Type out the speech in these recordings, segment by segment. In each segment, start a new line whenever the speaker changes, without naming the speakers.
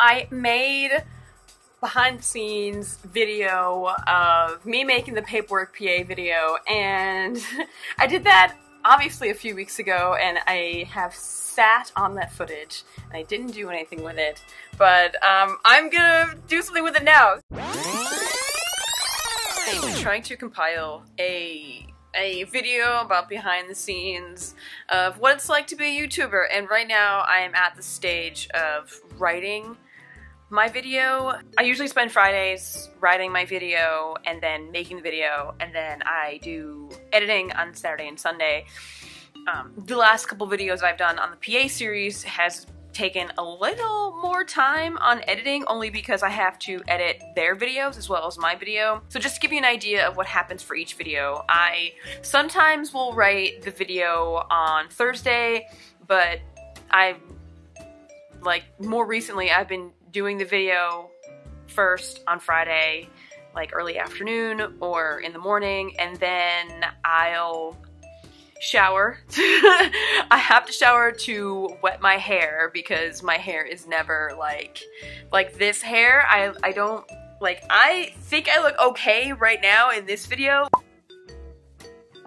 I made behind the scenes video of me making the paperwork PA video, and I did that obviously a few weeks ago, and I have sat on that footage and I didn't do anything with it, but I'm gonna do something with it now. I'm trying to compile a video about behind the scenes of what it's like to be a YouTuber, and right now I am at the stage of writing my video. I usually spend Fridays writing my video and then making the video, and then I do editing on Saturday and Sunday. The last couple videos I've done on the PA series has taken a little more time on editing, only because I have to edit their videos as well as my video. So just to give you an idea of what happens for each video, I sometimes will write the video on Thursday, but more recently I've been doing the video first on Friday, like early afternoon or in the morning, and then I'll shower. I have to shower to wet my hair because my hair is never like this hair. I don't like, I think I look okay right now in this video,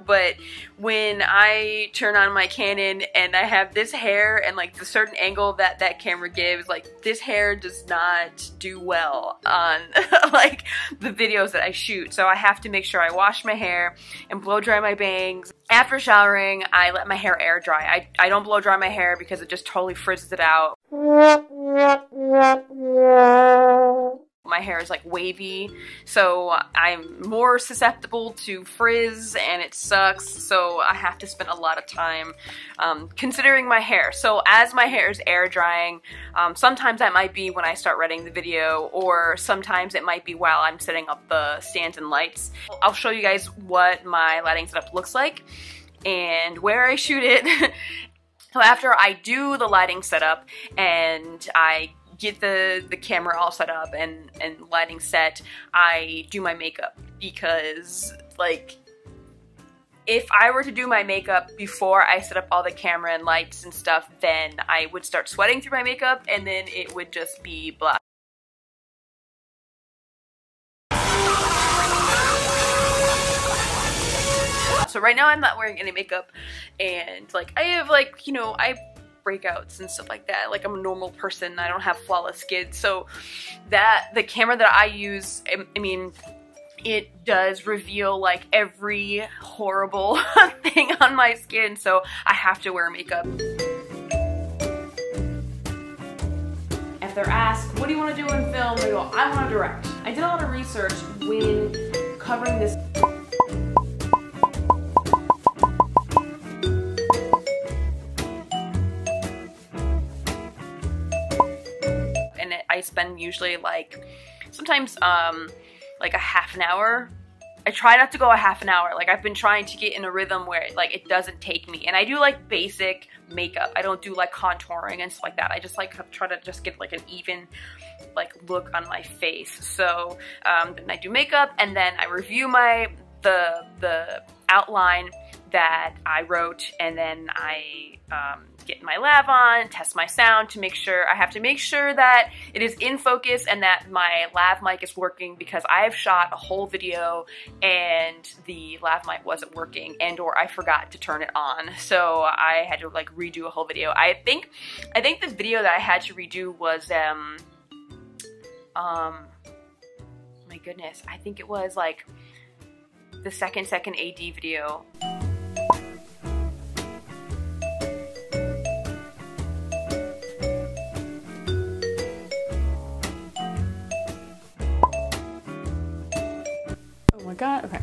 but when I turn on my Canon and I have this hair and like the certain angle that that camera gives, like this hair does not do well on like the videos that I shoot. So I have to make sure I wash my hair and blow dry my bangs. After showering, I let my hair air dry. I don't blow dry my hair because it just totally frizzes it out. My hair is like wavy, so I'm more susceptible to frizz and it sucks, so I have to spend a lot of time considering my hair. So as my hair is air drying, sometimes that might be when I start writing the video, or sometimes it might be while I'm setting up the stands and lights. I'll show you guys what my lighting setup looks like and where I shoot it. So after I do the lighting setup and I get the camera all set up and lighting set, I do my makeup, because like if I were to do my makeup before I set up all the camera and lights and stuff, then I would start sweating through my makeup and then it would just be blah. So right now I'm not wearing any makeup, and like I have like, you know, I have breakouts and stuff like that. Like I'm a normal person, I don't have flawless skin, so that the camera that I use, I mean, it does reveal like every horrible thing on my skin, so I have to wear makeup. If they're asked, what do you want to do in film? They go, I want to direct. I did a lot of research when covering this. I spend usually like, sometimes like a half an hour. I try not to go a half an hour. Like I've been trying to get in a rhythm where like it doesn't take me. And I do like basic makeup. I don't do like contouring and stuff like that. I just like try to just get like an even like look on my face. So then I do makeup, and then I review the outline that I wrote, and then I get my lav on, test my sound to make sure, I have to make sure that it is in focus and that my lav mic is working, because I've shot a whole video and the lav mic wasn't working, and or I forgot to turn it on. So I had to like redo a whole video. I think the video that I had to redo was my goodness, I think it was like the second AD video. God, okay.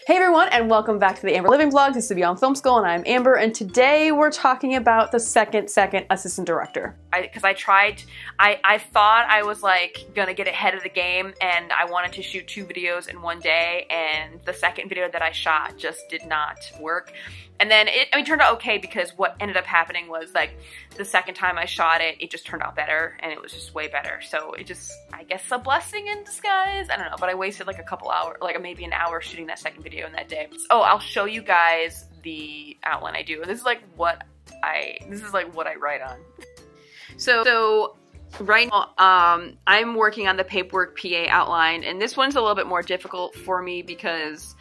Hey everyone, and welcome back to the Amber Living Vlog. This is Beyond Film School, and I'm Amber, and today we're talking about the second assistant director. Because I thought I was like gonna get ahead of the game, and I wanted to shoot 2 videos in one day, and the second video that I shot just did not work. And then it turned out okay, because what ended up happening was like the second time I shot it, it just turned out better, and it was just way better. So it just, I guess, a blessing in disguise. I don't know, but I wasted like a couple hours, like maybe an hour shooting that second video in that day. Oh, I'll show you guys the outline I do. This is like what I write on. So Right now, I'm working on the paperwork PA outline, and this one's a little bit more difficult for me because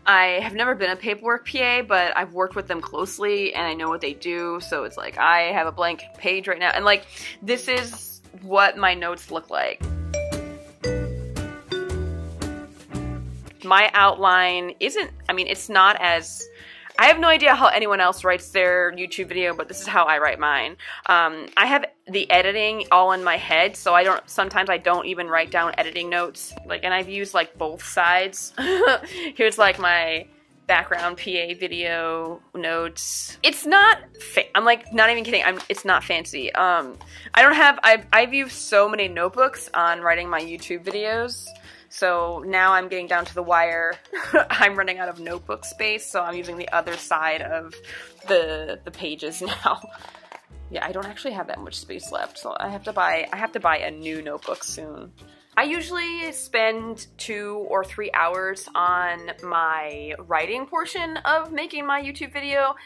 I have never been a paperwork PA, but I've worked with them closely and I know what they do, so it's like I have a blank page right now, and like this is what my notes look like. My outline isn't, I mean, it's not as, I have no idea how anyone else writes their YouTube video, but this is how I write mine. I have the editing all in my head, so sometimes I don't even write down editing notes. Like, and I've used like both sides. Here's like my background PA video notes. It's not, I'm like, not even kidding, it's not fancy. I've used so many notebooks on writing my YouTube videos. So now I'm getting down to the wire. I'm running out of notebook space, so I'm using the other side of the pages now. Yeah, I don't actually have that much space left, so I have to buy a new notebook soon. I usually spend 2 or 3 hours on my writing portion of making my YouTube video.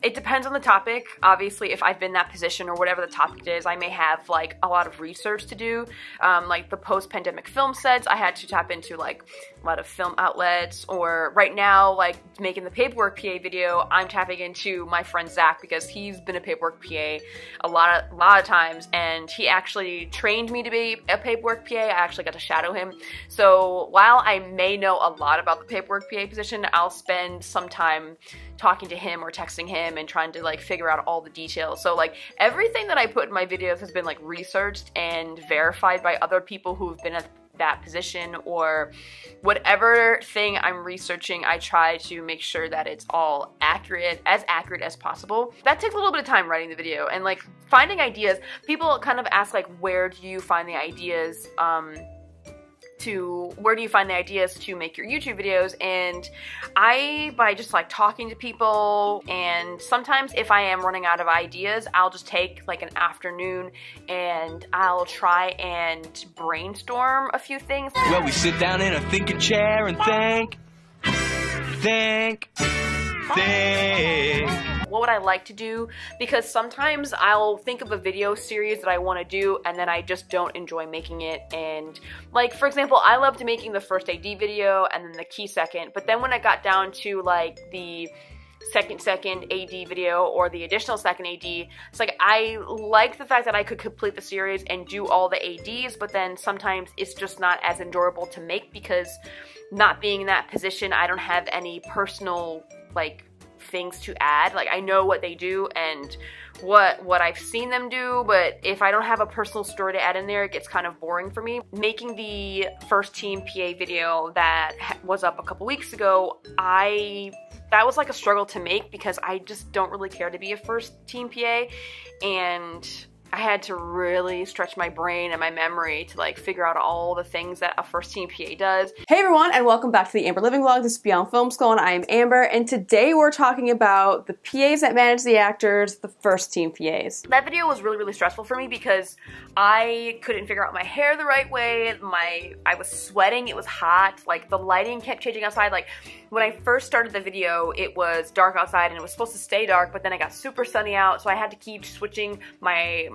It depends on the topic. Obviously, if I've been in that position or whatever the topic is, I may have like a lot of research to do. Like the post-pandemic film sets, I had to tap into like a lot of film outlets, or right now, like making the paperwork PA video, I'm tapping into my friend Zach because he's been a paperwork PA a lot of times, and he actually trained me to be a paperwork PA. I actually got to shadow him. So while I may know a lot about the paperwork PA position, I'll spend some time talking to him or texting him and trying to like figure out all the details. So like everything that I put in my videos has been like researched and verified by other people who've been at that position, or whatever thing I'm researching, I try to make sure that it's all accurate as possible. That takes a little bit of time writing the video, and like finding ideas. People kind of ask like, where do you find the ideas to make your YouTube videos? And by just like talking to people, and sometimes if I am running out of ideas, I'll just take like an afternoon and I'll try and brainstorm a few things.
Well, we sit down in a thinking chair and think.
What would I like to do? Because sometimes I'll think of a video series that I want to do and then I just don't enjoy making it. And like, for example, I loved making the first AD video and then the key second, but then when I got down to like the second AD video or the additional second AD, it's like I like the fact that I could complete the series and do all the ADs, but then sometimes it's just not as enjoyable to make because not being in that position, I don't have any personal like things to add. Like I know what they do and what I've seen them do, but if I don't have a personal story to add in there, it gets kind of boring for me. Making the first team PA video that was up a couple weeks ago, that was like a struggle to make because I just don't really care to be a first team PA, and I had to really stretch my brain and my memory to like figure out all the things that a first team PA does.
Hey everyone, and welcome back to the Amber Living Vlog. This is Beyond Film School, and I am Amber, and today we're talking about the PAs that manage the actors, the first team PAs.
That video was really stressful for me because I couldn't figure out my hair the right way. I was sweating, it was hot, like the lighting kept changing outside. Like when I first started the video, it was dark outside and it was supposed to stay dark, but then it got super sunny out, so I had to keep switching my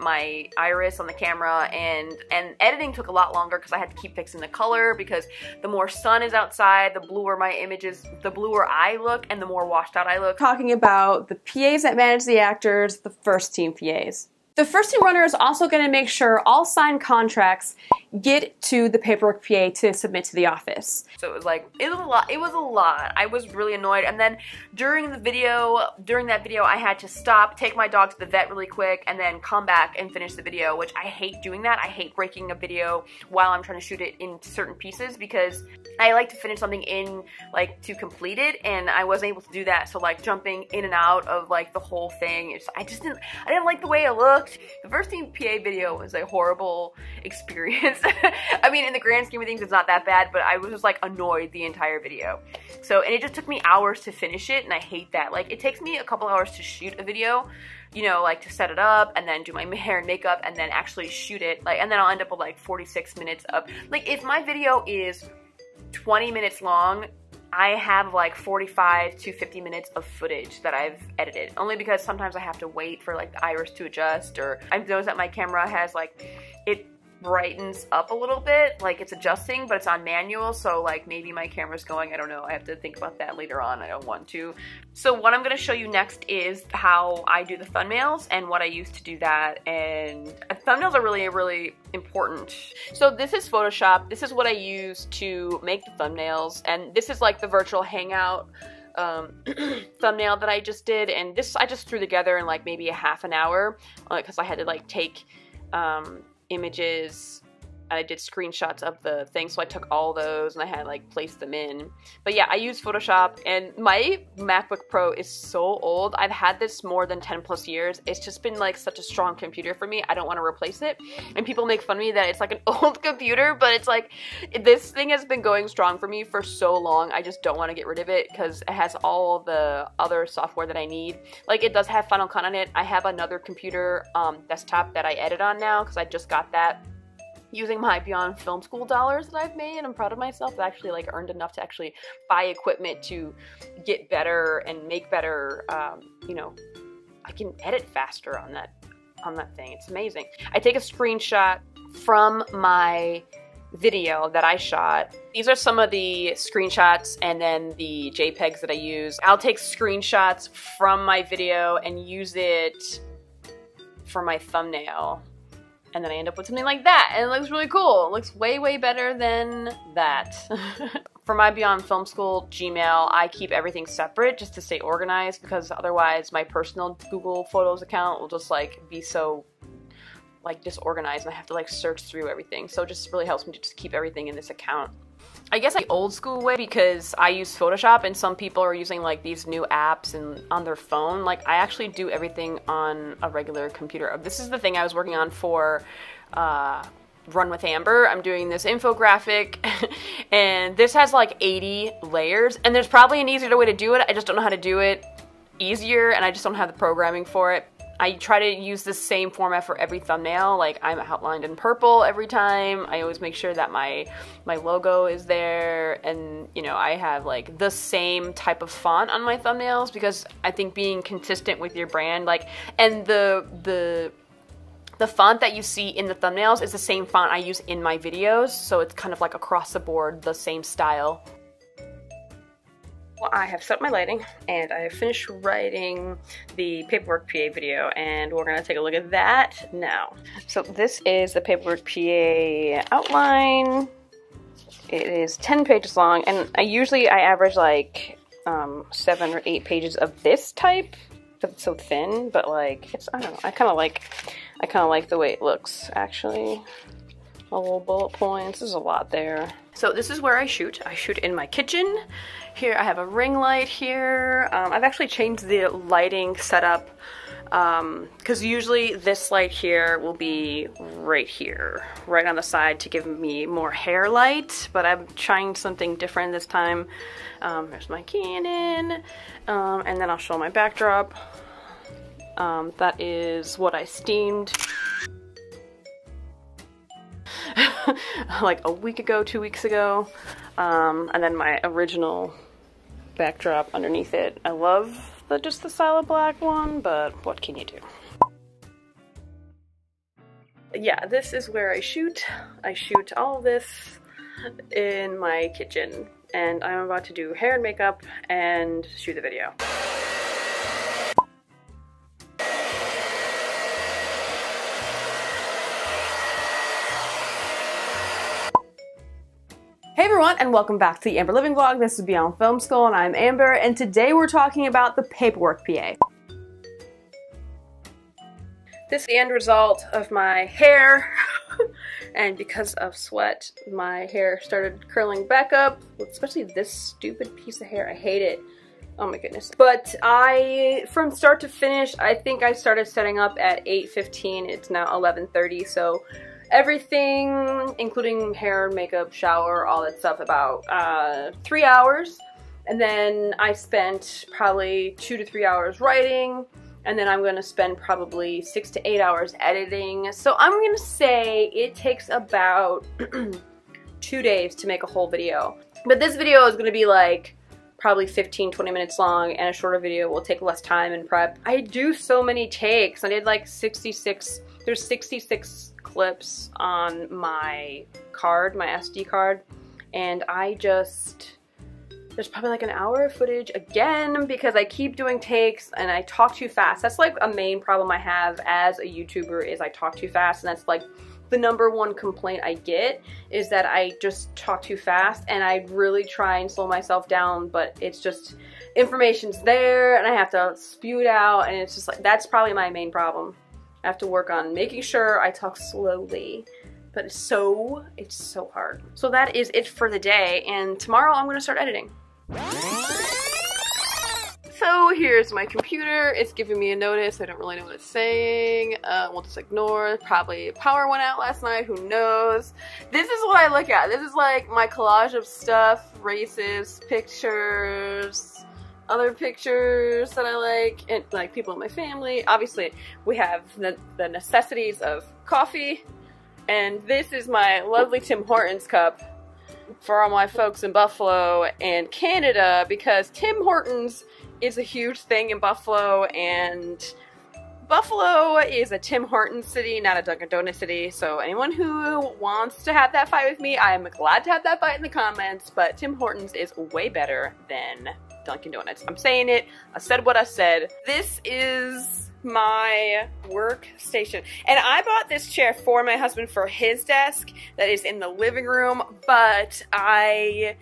iris on the camera, and editing took a lot longer because I had to keep fixing the color because the more sun is outside, the bluer my images, the bluer I look, and the more washed out I look.
Talking about the PAs that manage the actors, the first team PAs. The first team runner is also going to make sure all signed contracts get to the paperwork PA to submit to the office.
So it was like, it was a lot. I was really annoyed. And then during that video, I had to stop, take my dog to the vet really quick, and then come back and finish the video, which I hate doing that. I hate breaking a video while I'm trying to shoot it in certain pieces because I like to finish something in, like, to complete it, and I wasn't able to do that. So like jumping in and out of like the whole thing, I didn't like the way it looked. The first team PA video was a horrible experience. I mean, in the grand scheme of things, it's not that bad, but I was just like annoyed the entire video. So, and it just took me hours to finish it, and I hate that. Like, it takes me a couple hours to shoot a video, you know, like to set it up and then do my hair and makeup and then actually shoot it. Like, and then I'll end up with like 46 minutes of, like, if my video is 20 minutes long, I have like 45 to 50 minutes of footage that I've edited, only because sometimes I have to wait for like the iris to adjust, or I've noticed that my camera has like, it brightens up a little bit, like it's adjusting, but it's on manual, so like maybe my camera's going, I don't know, I have to think about that later on, I don't want to. So what I'm going to show you next is how I do the thumbnails and what I use to do that, and thumbnails are really, really important. So this is Photoshop, this is what I use to make the thumbnails, and this is like the virtual hangout thumbnail that I just did, and this I just threw together in like maybe a half an hour, because I had to like take images, I did screenshots of the thing, so I took all those and I had like placed them in. But yeah, I use Photoshop, and my MacBook Pro is so old. I've had this more than 10 plus years. It's just been like such a strong computer for me. I don't want to replace it. And people make fun of me that it's like an old computer, but it's like, this thing has been going strong for me for so long. I just don't want to get rid of it because it has all the other software that I need. Like, it does have Final Cut on it. I have another computer desktop that I edit on now because I just got that using my Beyond Film School dollars that I've made. I'm proud of myself. I actually like earned enough to actually buy equipment to get better and make better, you know, I can edit faster on that thing. It's amazing. I take a screenshot from my video that I shot. These are some of the screenshots and then the JPEGs that I use. I'll take screenshots from my video and use it for my thumbnail. And then I end up with something like that, and it looks really cool. It looks way, way better than that. For my Beyond Film School Gmail, I keep everything separate just to stay organized, because otherwise my personal Google Photos account will just like be so like disorganized and I have to like search through everything. So it just really helps me to just keep everything in this account. I guess the old school way, because I use Photoshop and some people are using like these new apps and on their phone. Like, I actually do everything on a regular computer. This is the thing I was working on for Run with Amber. I'm doing this infographic and this has like 80 layers, and there's probably an easier way to do it. I just don't know how to do it easier, and I just don't have the programming for it. I try to use the same format for every thumbnail. Like, I'm outlined in purple every time. I always make sure that my logo is there, and you know, I have like the same type of font on my thumbnails, because I think being consistent with your brand, like, and the font that you see in the thumbnails is the same font I use in my videos, so it's kind of like across the board the same style. Well, I have set up my lighting, and I have finished writing the Paperwork PA video, and we're gonna take a look at that now. So this is the Paperwork PA outline. It is 10 pages long, and I average like 7 or 8 pages of this type, because it's so thin, but like, it's, I don't know, I kind of like the way it looks, actually. A little bullet points, there's a lot there. So this is where I shoot. I shoot in my kitchen. Here I have a ring light here. I've actually changed the lighting setup, because usually this light here will be right here, right on the side to give me more hair light, but I'm trying something different this time. There's my Canon, and then I'll show my backdrop. That is what I steamed like a week ago, 2 weeks ago, and then my original backdrop underneath it. I love just the solid black one, but what can you do? Yeah, this is where I shoot. I shoot all this in my kitchen, and I'm about to do hair and makeup and shoot the video.
Hey everyone, and welcome back to the Amber Living Vlog. This is Beyond Film School, and I'm Amber, and today we're talking about the Paperwork PA.
This is the end result of my hair, and because of sweat, my hair started curling back up, especially this stupid piece of hair. I hate it. Oh my goodness. But from start to finish, I think I started setting up at 8:15. It's now 11:30, so everything, including hair, makeup, shower, all that stuff, about 3 hours. And then I spent probably 2 to 3 hours writing, and then I'm gonna spend probably 6 to 8 hours editing. So I'm gonna say it takes about 2 days to make a whole video. But this video is gonna be like
probably 15-20 minutes long, and a shorter video will take less time and prep. I do so many takes. I did like 66, there's 66 clips on my card, my SD card, and there's probably like an hour of footage again because I keep doing takes and I talk too fast. That's like a main problem I have as a YouTuber, is I talk too fast, and that's like the #1 complaint I get, is that I just talk too fast, and I really try and slow myself down, but it's just, information's there and I have to spew it out, and it's just like, that's probably my main problem. I have to work on making sure I talk slowly, but it's so hard. So that is it for the day, and tomorrow I'm gonna start editing. So here's my computer. It's giving me a notice. I don't really know what it's saying. We'll just ignore. Probably power went out last night. Who knows? This is what I look at. This is like my collage of stuff, races, pictures, other pictures that I like, and like people in my family. Obviously, we have the necessities of coffee, and this is my lovely Tim Hortons cup for all my folks in Buffalo and Canada, because Tim Hortons is a huge thing in Buffalo, and Buffalo is a Tim Hortons city, not a Dunkin' Donuts city. So anyone who wants to have that fight with me, I'm glad to have that fight in the comments, but Tim Hortons is way better than Dunkin' Donuts. I'm saying it. I said what I said. This is my workstation, and I bought this chair for my husband for his desk that is in the living room, but I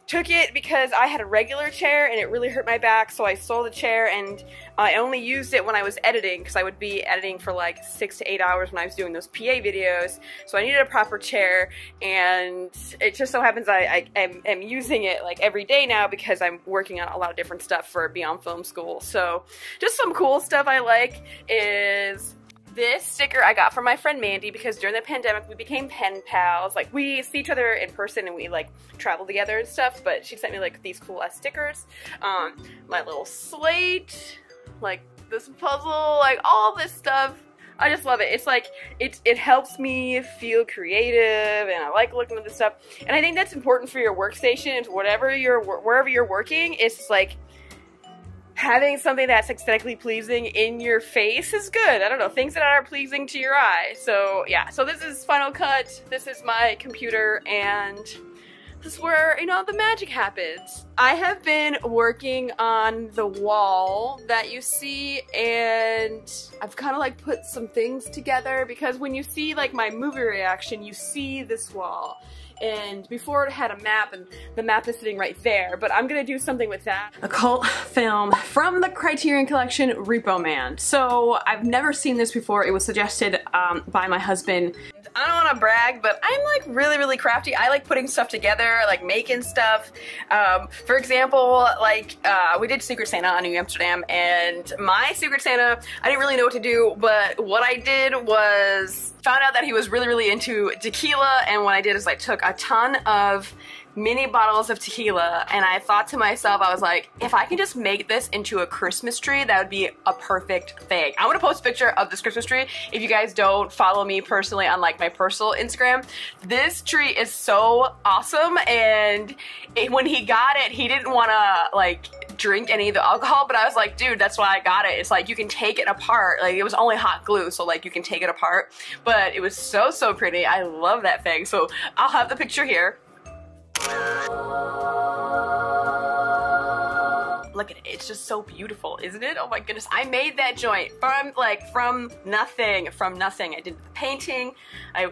took it because I had a regular chair and it really hurt my back, so I sold the chair, and I only used it when I was editing, because I would be editing for like 6 to 8 hours when I was doing those PA videos, so I needed a proper chair, and it just so happens I am using it like every day now because I'm working on a lot of different stuff for Beyond Film School. So just some cool stuff I like is this sticker I got from my friend Mandy, because during the pandemic we became pen pals. Like, we see each other in person and we like travel together and stuff, but she sent me like these cool ass stickers. My little slate, like this puzzle, like all this stuff. I just love it. It's like, it helps me feel creative, and I like looking at this stuff. And I think that's important for your workstation, wherever you're working. It's like, having something that's aesthetically pleasing in your face is good. I don't know, things that are pleasing to your eye. So yeah, so this is Final Cut, this is my computer, and this is where, you know, the magic happens. I have been working on the wall that you see, and I've kind of like put some things together, because when you see like my movie reaction, you see this wall. And before it had a map, and the map is sitting right there, but I'm gonna do something with that. A cult film from the Criterion Collection, Repo Man. So I've never seen this before. It was suggested by my husband. I don't want to brag, but I'm like really crafty. I like putting stuff together, like making stuff. For example, like we did Secret Santa on New Amsterdam, and my Secret Santa, I didn't really know what to do, but what I did was found out that he was really into tequila, and what I did is I took a ton of mini bottles of tequila, and I thought to myself, I was like, if I can just make this into a Christmas tree, that would be a perfect thing. I'm gonna post a picture of this Christmas tree. If you guys don't follow me personally on like my personal Instagram, this tree is so awesome, and when he got it, he didn't wanna like drink any of the alcohol, but I was like, dude, that's why I got it. It's like, you can take it apart. Like, it was only hot glue, so like you can take it apart, but it was so pretty. I love that thing. So I'll have the picture here. Look at it, it's just so beautiful, isn't it? Oh my goodness, I made that joint from nothing. I did the painting, I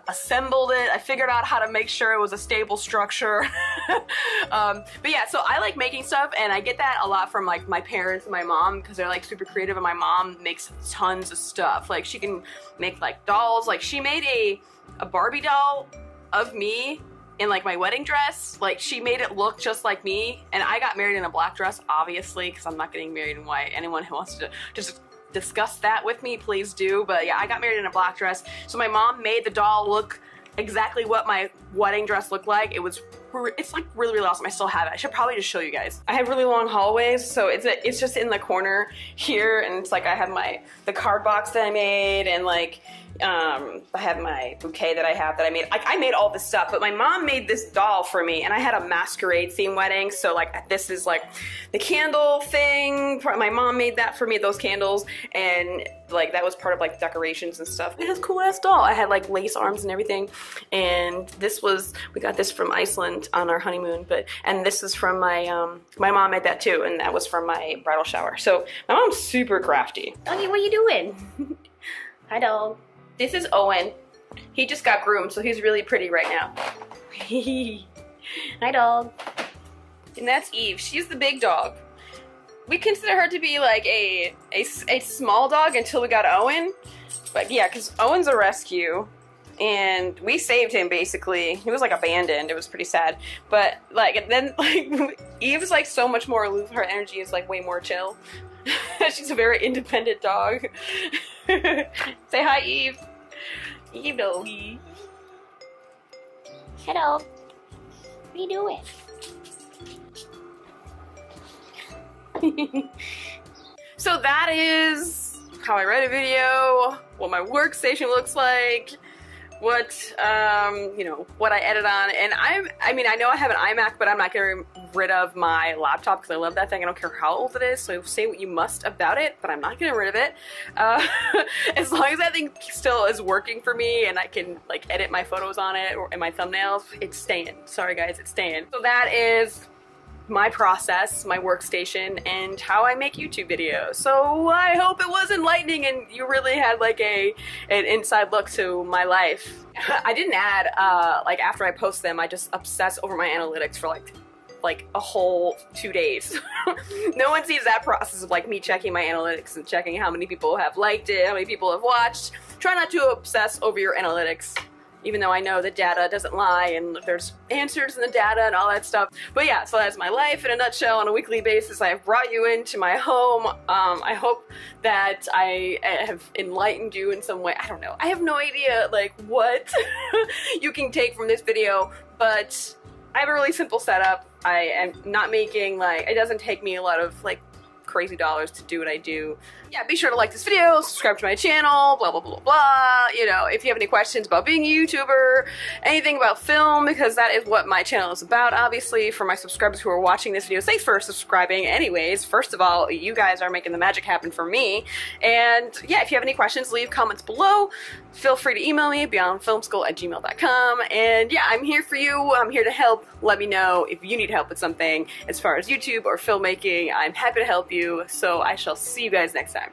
assembled it, I figured out how to make sure it was a stable structure. But yeah, so I like making stuff, and I get that a lot from like my parents and my mom, because they're like super creative, and my mom makes tons of stuff. Like, she can make like dolls. Like, she made a Barbie doll of me in like my wedding dress. Like, she made it look just like me, and I got married in a black dress, obviously, because I'm not getting married in white. Anyone who wants to just discuss that with me, please do. But yeah, I got married in a black dress, so my mom made the doll look exactly what my wedding dress looked like. It's like really awesome. I still have it. I should probably just show you guys. I have really long hallways, so it's just in the corner here, and it's like I have the card box that I made, and like I have my bouquet that I made. Like, I made all this stuff, but my mom made this doll for me, and I had a masquerade theme wedding, so like this is like the candle thing. My mom made that for me, those candles, and like that was part of like decorations and stuff. It was a cool ass doll. I had like lace arms and everything, and we got this from Iceland on our honeymoon, and this is from my mom made that too, and that was from my bridal shower. So my mom's super crafty. Okay, what are you doing? Hi, dog. This is Owen. He just got groomed, so he's really pretty right now. Hi, dog. And that's Eve. She's the big dog. We consider her to be like a small dog until we got Owen. But yeah, because Owen's a rescue. And we saved him, basically. He was like abandoned. It was pretty sad. But like, and then like Eve's like so much more aloof. Her energy is like way more chill. She's a very independent dog. Say hi, Eve. Eve doggy. Hello. What are you doing? So that is how I write a video, what my workstation looks like, what you know, what I edit on. And I mean I know I have an iMac, but I'm not getting rid of my laptop because I love that thing. I don't care how old it is, so say what you must about it, but I'm not getting rid of it. As long as that thing still is working for me and I can like edit my photos on it and my thumbnails, it's staying. Sorry guys, it's staying. So that is my process, my workstation, and how I make YouTube videos. So I hope it was enlightening and you really had like an inside look to my life. I didn't add, like after I post them, I just obsess over my analytics for like a whole 2 days. No one sees that process of like me checking my analytics and checking how many people have liked it, how many people have watched. Try not to obsess over your analytics, even though I know the data doesn't lie and there's answers in the data and all that stuff. But yeah, so that's my life in a nutshell on a weekly basis. I have brought you into my home. I hope that I have enlightened you in some way. I don't know. I have no idea like what you can take from this video, but I have a really simple setup. I am not making like, it doesn't take me a lot of like crazy dollars to do what I do. Yeah, be sure to like this video, subscribe to my channel, blah, blah, blah, blah. You know, if you have any questions about being a YouTuber, anything about film, because that is what my channel is about, obviously, for my subscribers who are watching this video. Thanks for subscribing anyways. First of all, you guys are making the magic happen for me. And yeah, if you have any questions, leave comments below. Feel free to email me, beyondfilmschool@gmail.com. And yeah, I'm here for you. I'm here to help. Let me know if you need help with something as far as YouTube or filmmaking. I'm happy to help you. So I shall see you guys next time.